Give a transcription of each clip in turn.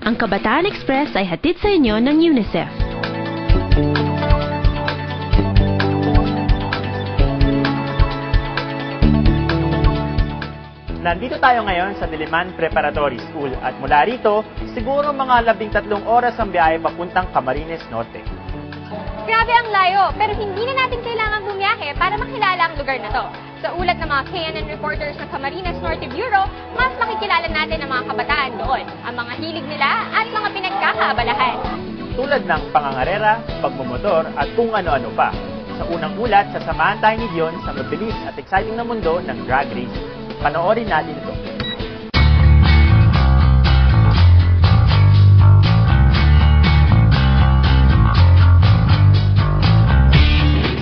Ang Kabataan Express ay hatid sa inyo ng UNICEF. Nandito tayo ngayon sa Diliman Preparatory School at mula rito, siguro mga 13 oras ang biyahe papuntang Camarines Norte. Grabe ang layo, pero hindi na natin kailangan bumiyahe para makilala ang lugar na to. Sa ulat ng mga KNN reporters ng Camarines Norte Bureau, mas makikilala natin ang mga kabataan doon, ang mga hilig nila at mga pinagkakaabalahan. Tulad ng pangangarera, pagmumotor at kung ano-ano pa. Sa unang ulat, sasamahan tayo ni Dion sa mabilis at exciting na mundo ng drag racing. Panoorin natin ito.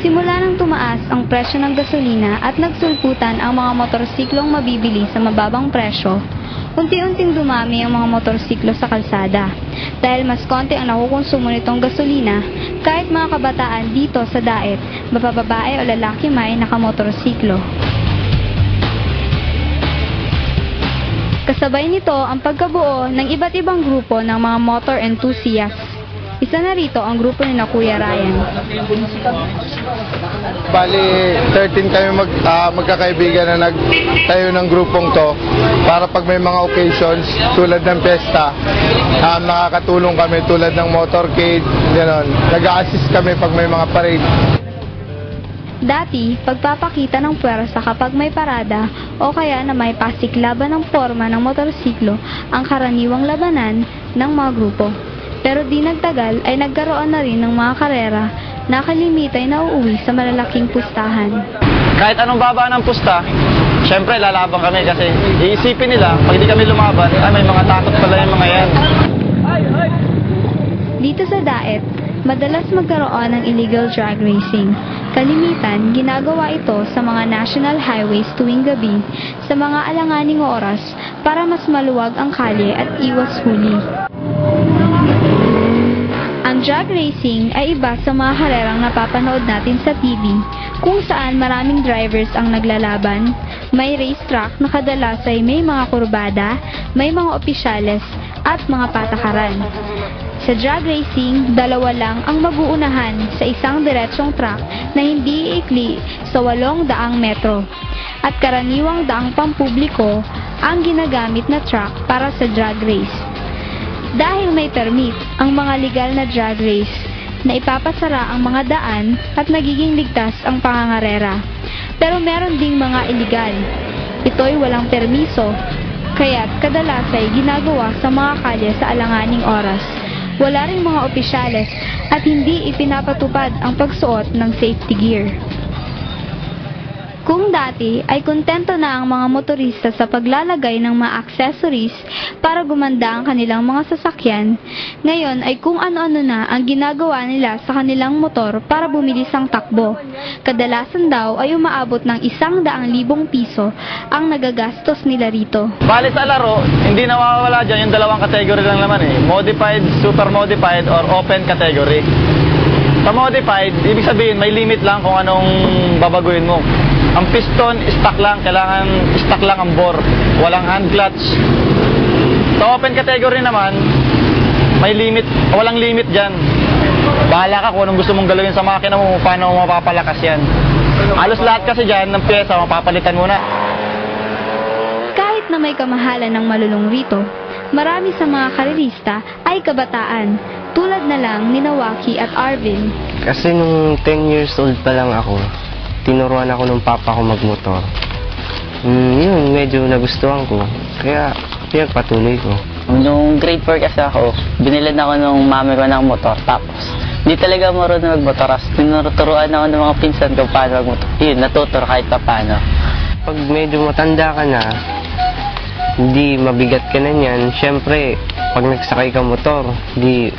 Simula nang tumaas ang presyo ng gasolina at nagsulputan ang mga motorsiklong mabibili sa mababang presyo, unti-unting dumami ang mga motorsiklo sa kalsada. Dahil mas konti ang nakukonsumo nitong gasolina, kahit mga kabataan dito sa Daet, mapababae o lalaki may nakamotorsiklo. Kasabay nito ang pagkabuo ng iba't ibang grupo ng mga motor enthusiasts. Isa na rito ang grupo ni na Kuya Ryan. Bali, 13 kami magkakaibigan na nagtayo ng grupong to para pag may mga occasions tulad ng pesta, nakakatulong kami tulad ng motorcade, gano'n. Nag-a-assist kami pag may mga parade. Dati, pagpapakita ng puwersa kapag may parada o kaya na may pasiklaban ng forma ng motorsiklo ang karaniwang labanan ng mga grupo. Pero di nagtagal ay nagkaroon na rin ng mga karera na kalimitay na uuwi sa malalaking pustahan. Kahit anong baba ng pusta, syempre lalaban kami kasi iisipin nila pag di kami lumaban, ay may mga takot pala yung mga yan. Dito sa Daet, madalas magkaroon ng illegal drag racing. Kalimitan, ginagawa ito sa mga national highways tuwing gabi sa mga alanganing oras para mas maluwag ang kalye at iwas huli. Ang drag racing ay iba sa mga karerang napapanood natin sa TV, kung saan maraming drivers ang naglalaban. May racetrack na kadalas ay may mga kurbada, may mga opisyales at mga patakaran. Sa drag racing, dalawa lang ang mag-uunahan sa isang diretsong track na hindi iikli sa 800 metro. At karaniwang daang pampubliko ang ginagamit na track para sa drag race. Dahil may permit ang mga legal na drag race na ipapasara ang mga daan at nagiging ligtas ang pangangarera. Pero meron ding mga illegal. Ito'y walang permiso, kaya't kadalas ay ginagawa sa mga kalye sa alanganing oras. Wala ring mga opisyales at hindi ipinapatupad ang pagsuot ng safety gear. Kung dati ay kontento na ang mga motorista sa paglalagay ng mga accessories para gumanda ang kanilang mga sasakyan, ngayon ay kung ano-ano na ang ginagawa nila sa kanilang motor para bumilis ang takbo. Kadalasan daw ay umaabot ng 100,000 piso ang nagagastos nila rito. Bali sa laro, hindi nawawala dyan yung dalawang category lang naman eh. Modified, super modified, or open category. Sa modified, ibig sabihin may limit lang kung anong babaguhin mo. Ang piston, stock lang. Kailangan stock lang ang bore. Walang hand clutch. Sa open category naman, may limit. Walang limit dyan. Bahala ka kung anong gusto mong galawin sa makina mo, paano mo mapapalakas yan. Halos lahat kasi dyan ng pyesa, mapapalitan mo na. Kahit na may kamahalan ng malulong rito, marami sa mga karerista ay kabataan, tulad na lang ni Nawaki at Arvin. Kasi nung 10 years old pa lang ako, tinuruan ako ng papa ko magmotor. Yun, medyo nagustuhan ko. Kaya pinagpatuloy ko. Nung grade 4 kasi ako, binilad ako ng mami ko ng motor. Tapos, hindi talaga marunong magmotor. Tinuruan ako ng mga pinsan ko paano magmotor. Yun, natuturo kahit pa paano. Pag medyo matanda ka na, hindi mabigat ka na niyan. Siyempre, pag nagsakay ka motor, di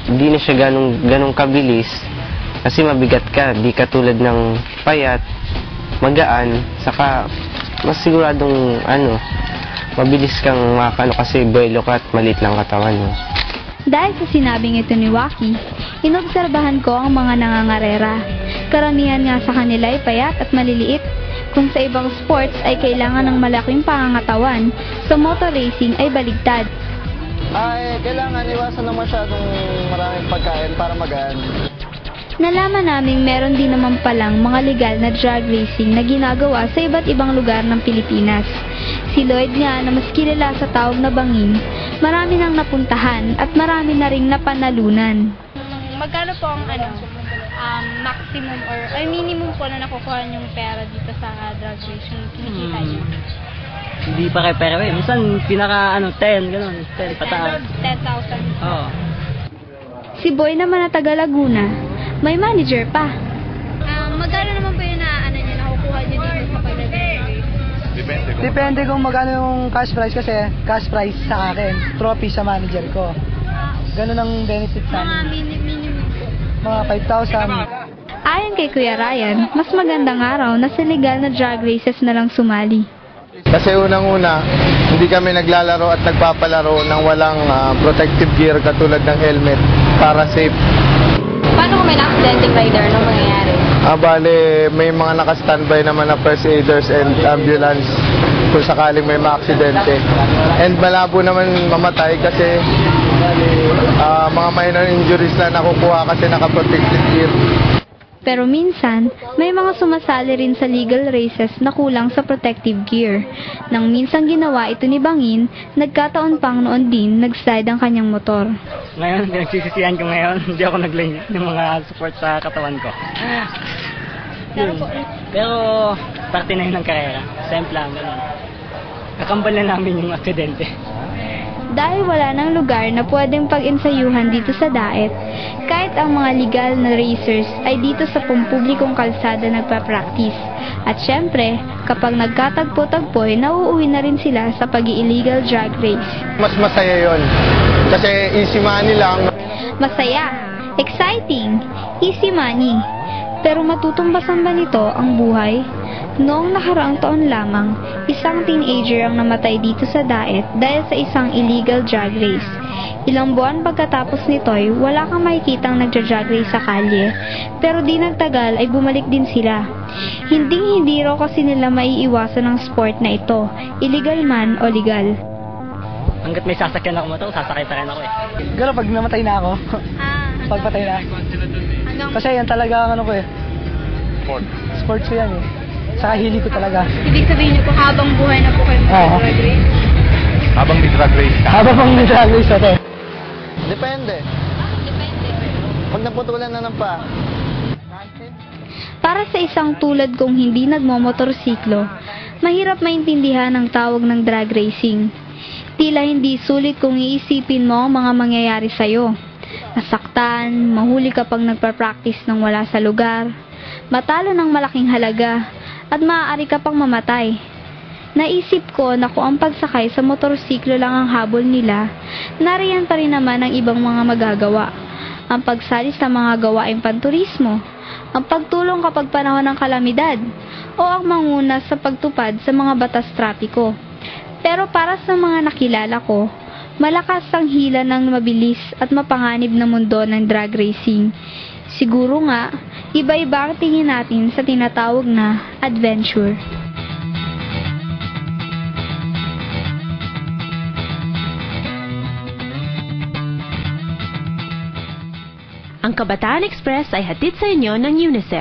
na siya ganong kabilis. Kasi mabigat ka, di katulad ng payat, magaan, saka mas siguradong mabilis kang makakano kasi buwelo ka at maliit lang katawan mo. Dahil sa sinabing ito ni Waki, inobserbahan ko ang mga nangangarera. Karamihan nga sa kanila ay payat at maliliit. Kung sa ibang sports ay kailangan ng malaking pangangatawan, sa motor racing ay baligtad. Ay, kailangan iwasan na masyadong maraming pagkain para magaan. Nalaman namin meron din naman palang mga legal na drag racing na ginagawa sa iba't ibang lugar ng Pilipinas. Si Lloyd nga na mas kilala sa tawag na Bangin, marami nang napuntahan at marami na ring napanalunan. Magkano po ang maximum or minimum po na nakukuha yung pera dito sa drag racing? Kinikita niyo? Hindi pa kay pera eh. Minsan pinaka 10, gano'n. 10 pataas. 10,000. Oo. Si Boy naman na taga Laguna, may manager pa. Magkano naman po yung nakukuha niyo dito sa pag-drag race? Depende kung magkano yung cash prize kasi cash prize sa akin, trophy sa manager ko. Ganun ang benefit sa amin. Minimum po. Mga 5,000. Ayon kay Kuya Ryan, mas magandang araw na sa legal na drag races na lang sumali. Kasi unang-una, hindi kami naglalaro at nagpapalaro ng walang protective gear katulad ng helmet para safe. Paano kung may na-accidenting rider? Anong mangyayari? Bale, may mga naka-standby naman na first aiders and ambulance kung sakaling may maaksidente. And malabo naman mamatay kasi mga minor injuries na nakukuha kasi naka-protective gear. Pero minsan, may mga sumasali rin sa legal races na kulang sa protective gear. Nang minsan ginawa ito ni Bangin, nagkataon pang noon din nag-slide ang kanyang motor. Ngayon, pinagsisisihan ko ngayon, hindi ako nag-line ng mga support sa katawan ko. Pero, parte na yun ng karera. Simple lang, gano'n. Kakambal na namin yung aksidente. Dahil wala nang lugar na pwedeng pag-ensayuhan dito sa Daet, kahit ang mga legal na racers ay dito sa pampublikong kalsada nagpa-practice. At syempre, kapag nagkatagpo-tagpo ay nauuwi na rin sila sa pag-illegal drag race. Mas masaya yon kasi easy money lang. Masaya, exciting, easy money. Pero matutumbasan ba nito ang buhay? Noong nakaraang taon lamang, isang teenager ang namatay dito sa Daet dahil sa isang illegal drag race. Ilang buwan pagkatapos nito'y wala kang makikitang nagja-drag race sa kalye, pero di nagtagal ay bumalik din sila. Hindi raw kasi nila maiiwasan ang sport na ito, illegal man o legal. Hanggat may sasakyan ako motor, sasakay pa rin ako eh. Gano'n pag namatay na ako, pagpatay na. Kasi yan talaga ang ano ko eh. Sports ko yan eh. Saka hili ko talaga. Ibig sabihin niyo po habang buhay na po kayo mag-drag race? Habang may drag race ka? Habang may drag race ako. Depende. Pag naputulan na ng pa. Para sa isang tulad kong hindi nagmomotorsiklo, mahirap maintindihan ang tawag ng drag racing. Tila hindi sulit kung iisipin mo ang mga mangyayari sa'yo. Nasaktan, mahuli kapag nagpa-practice ng wala sa lugar, matalo ng malaking halaga, at maaari ka pang mamatay. Naisip ko na kung ang pagsakay sa motorsiklo lang ang habol nila, nariyan pa rin naman ang ibang mga magagawa. Ang pagsali sa mga gawaing panturismo, ang pagtulong kapag panahon ng kalamidad, o ang manguna sa pagtupad sa mga batas trapiko. Pero para sa mga nakilala ko, malakas ang hila ng mabilis at mapanganib na mundo ng drag racing. Siguro nga, iba-iba ang tingin natin sa tinatawag na adventure. Ang Kabataan Express ay hatid sa inyo ng UNICEF.